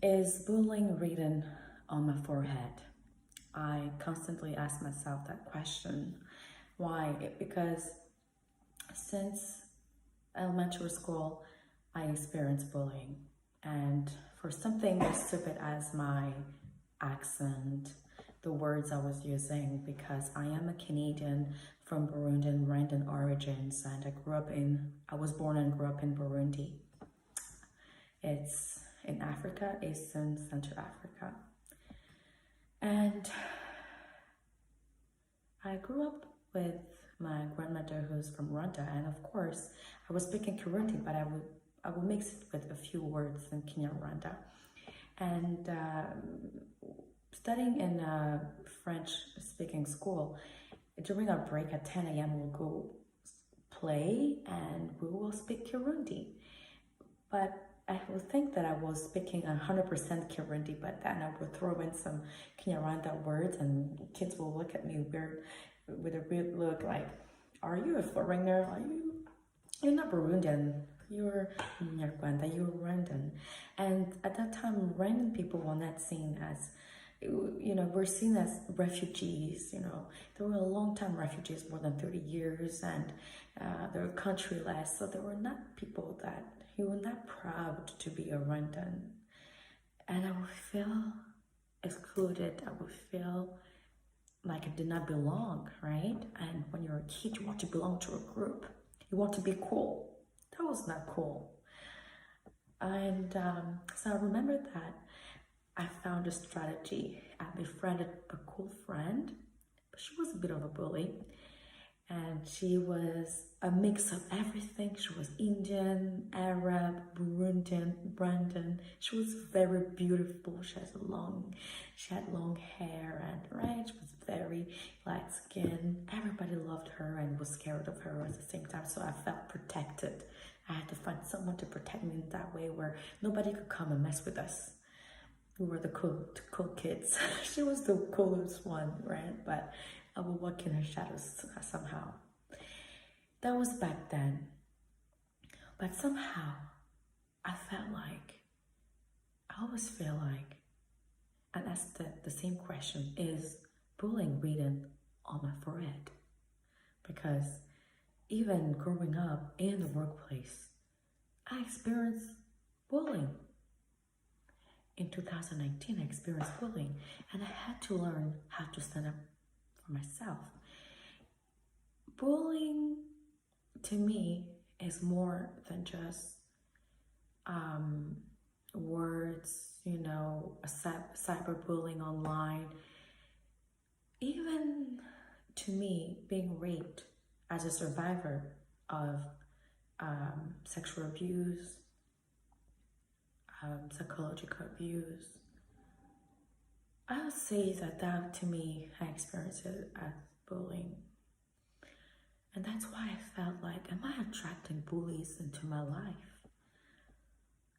Is bullying written on my forehead? I constantly ask myself that question. Why? Because since elementary school, I experienced bullying. And for something as stupid as my accent, the words I was using, because I am a Canadian from Burundian Rwandan origins, and I was born and grew up in Burundi. It's in Africa, Eastern Central Africa. And I grew up with my grandmother who's from Rwanda, and of course I was speaking Kirundi, but I would mix it with a few words in Kinyarwanda. And studying in a French-speaking school, during our break at 10 a.m. we'll go play and we will speak Kirundi. But I would think that I was speaking 100% Kirundi, but then I would throw in some Kinyarwanda words and kids will look at me weird with a weird look like, are you a foreigner? You're not Burundian, you're Nyarwanda, you're Rwandan. And at that time, Rwandan people were not seen as, we're seen as refugees, They were long-time refugees, more than 30 years, and they were countryless, so they were not people that, you were not proud to be a Rwandan. And I would feel excluded, I would feel like I did not belong, right? And when you're a kid, you want to belong to a group. You want to be cool. That was not cool. And so I remember that I found a strategy. I befriended a cool friend, but she was a bit of a bully. And she was a mix of everything. She was Indian, Arab, Burundian, Rwandan. She was very beautiful. She had long hair, and right, she was very light skinned. Everybody loved her and was scared of her at the same time. So I felt protected. I had to find someone to protect me in that way where nobody could come and mess with us. We were the cool kids. She was the coolest one, right? But I would walk in her shadows somehow. That was back then. But somehow, I always feel like, and that's the same question, is bullying written on my forehead? Because even growing up in the workplace, I experienced bullying. In 2019, I experienced bullying, and I had to learn how to stand up for myself. Bullying, to me, is more than just words, cyberbullying online. Even to me, being raped as a survivor of sexual abuse, psychological abuse, I would say that to me, I experienced it as bullying. And that's why I felt like, am I attracting bullies into my life?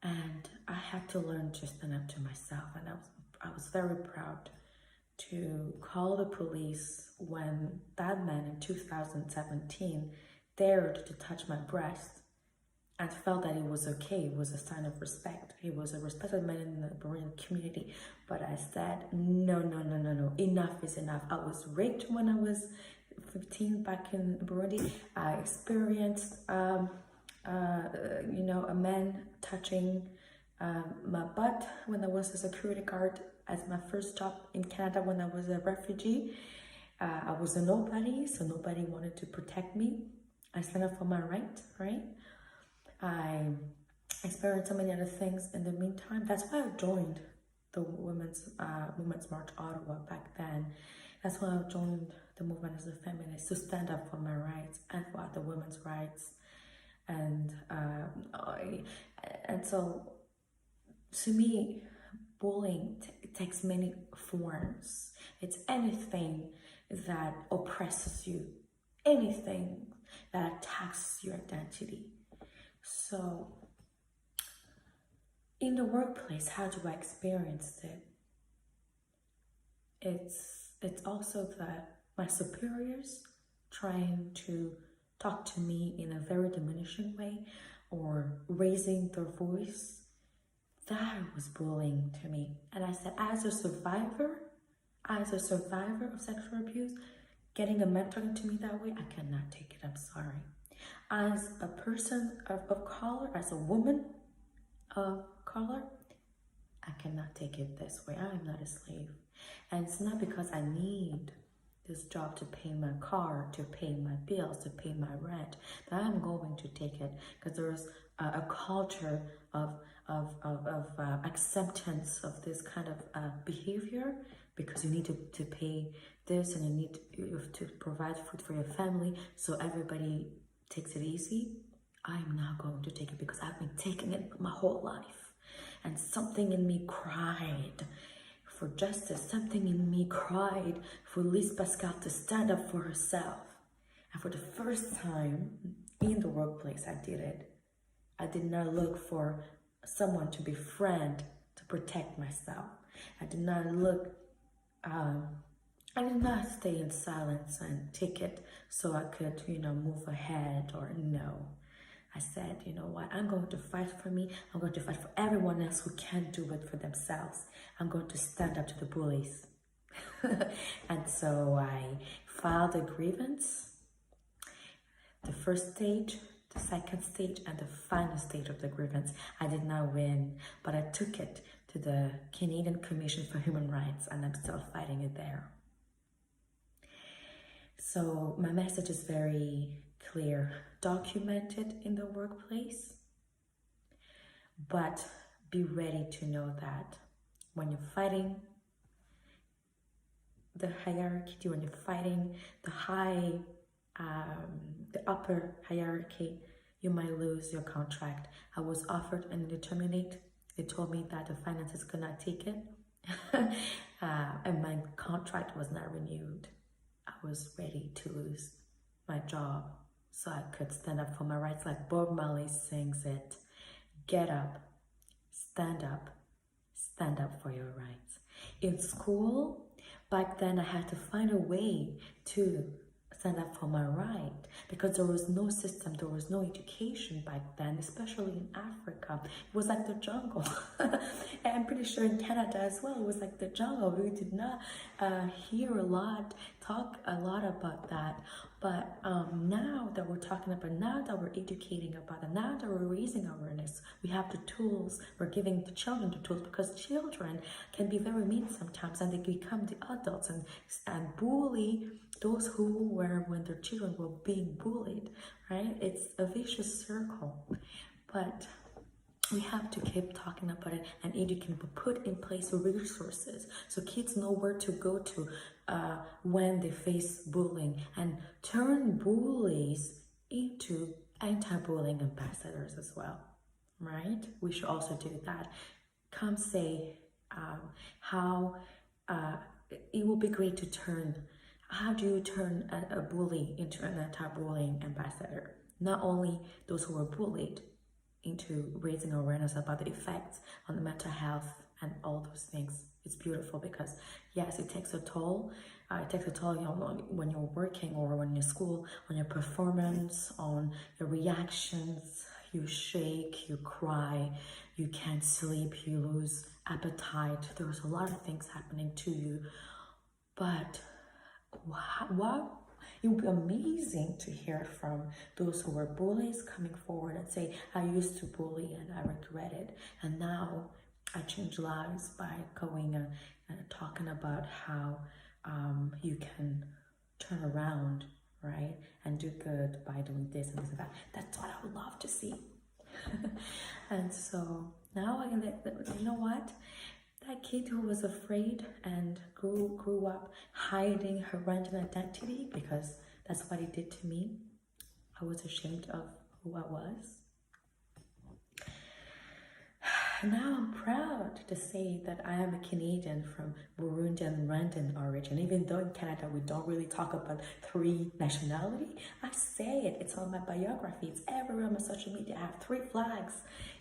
And I had to learn to stand up to myself. And I was very proud to call the police when that man in 2017 dared to touch my breast and felt that it was okay. It was a sign of respect. He was a respected man in the Burundian community. But I said, no, enough is enough. I was raped when I was 15 back in Burundi. I experienced, a man touching my butt when I was a security guard as my first job in Canada when I was a refugee. I was a nobody, so nobody wanted to protect me. I stand up for my right? I experienced so many other things in the meantime. That's why I joined the Women's March Ottawa back then. That's why I joined the movement as a feminist, to stand up for my rights and for the women's rights. And so, to me, bullying takes many forms. It's anything that oppresses you, anything that attacks your identity. So, in the workplace, how do I experience it? It's also that my superiors trying to talk to me in a very diminishing way or raising their voice that was bullying to me. And I said, as a survivor of sexual abuse, getting a mentor to me that way, I cannot take it. I'm sorry. As a person of color, as a woman of color, I cannot take it this way. I am not a slave. And it's not because I need this job to pay my car, to pay my bills, to pay my rent, that I'm going to take it. Because there's a culture of acceptance of this kind of behavior, because you need to pay this and you need to provide food for your family, so everybody takes it easy. I'm not going to take it because I've been taking it my whole life. And something in me cried for justice. Something in me cried for Lyse Pascale to stand up for herself. And for the first time in the workplace, I did it. I did not look for someone to befriend to protect myself. I did not stay in silence and take it so I could, move ahead, or no. I said, you know what, I'm going to fight for me. I'm going to fight for everyone else who can't do it for themselves. I'm going to stand up to the bullies. And so I filed a grievance, the first stage, the second stage, and the final stage of the grievance. I did not win, but I took it to the Canadian Commission for Human Rights, and I'm still fighting it there. So my message is very clear. Document it in the workplace, but be ready to know that when you're fighting the hierarchy, when you're fighting the upper hierarchy, you might lose your contract. I was offered an indeterminate. They told me that the finances could not take it, and my contract was not renewed. I was ready to lose my job so I could stand up for my rights, like Bob Marley sings it. Get up, stand up for your rights. In school, back then I had to find a way to stand up for my right, because there was no system, there was no education back then, especially in Africa. It was like the jungle. And I'm pretty sure in Canada as well, it was like the jungle. We did not talk a lot about that. But now that we're talking about, now that we're educating about it, now that we're raising awareness, we have the tools, we're giving the children the tools, because children can be very mean sometimes, and they become the adults and bully those who were, when their children were being bullied, right? It's a vicious circle. But we have to keep talking about it and educating, but put in place resources so kids know where to go to when they face bullying, and turn bullies into anti-bullying ambassadors as well, right? We should also do that. Come say how it will be great to how do you turn a bully into an anti-bullying ambassador? Not only those who are bullied, into raising awareness about the effects on the mental health and all those things. It's beautiful, because yes, it takes a toll. It takes a toll, when you're working or when you're in school, on your performance, on your reactions. You shake, you cry, you can't sleep, you lose appetite. There's a lot of things happening to you. But wow, it would be amazing to hear from those who were bullies coming forward and say, I used to bully and I regret it. And now I changed lives by going and talking about how you can turn around, right? And do good by doing this and this and that. That's what I would love to see. And so now you know what? That kid who was afraid and grew up hiding her random identity, because that's what he did to me. I was ashamed of who I was. Now I'm proud to say that I am a Canadian from Burundian Rwandan origin. Even though in Canada we don't really talk about 3 nationality, I say it. It's on my biography. It's everywhere on my social media. I have 3 flags.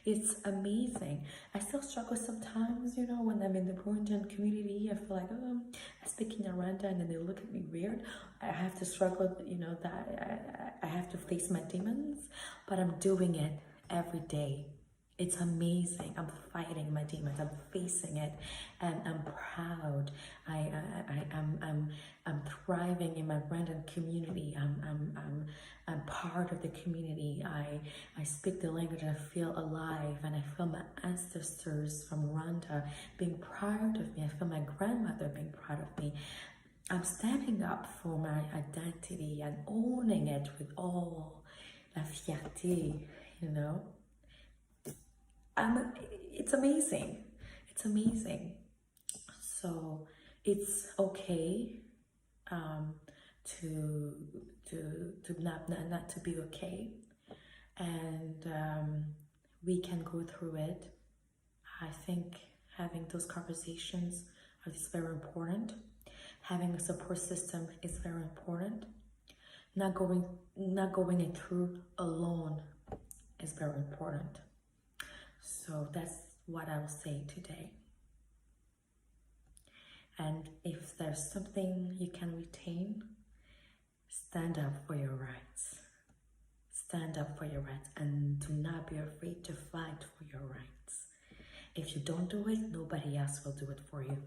It's amazing. I still struggle sometimes, when I'm in the Burundian community. I feel like, I speak in Rwanda and then they look at me weird. I have to struggle, that I have to face my demons, but I'm doing it every day. It's amazing. I'm fighting my demons. I'm facing it, and I'm proud. I'm thriving in my Brandon community. I'm part of the community. I speak the language and I feel alive, and I feel my ancestors from Rwanda being proud of me. I feel my grandmother being proud of me. I'm standing up for my identity and owning it with all la fierté, you know. It's amazing. It's amazing. So it's okay to not to be okay, and we can go through it. I think having those conversations is very important. Having a support system is very important. Not going it through alone is very important. So that's what I will say today. And if there's something you can retain, stand up for your rights. Stand up for your rights, and do not be afraid to fight for your rights. If you don't do it, nobody else will do it for you.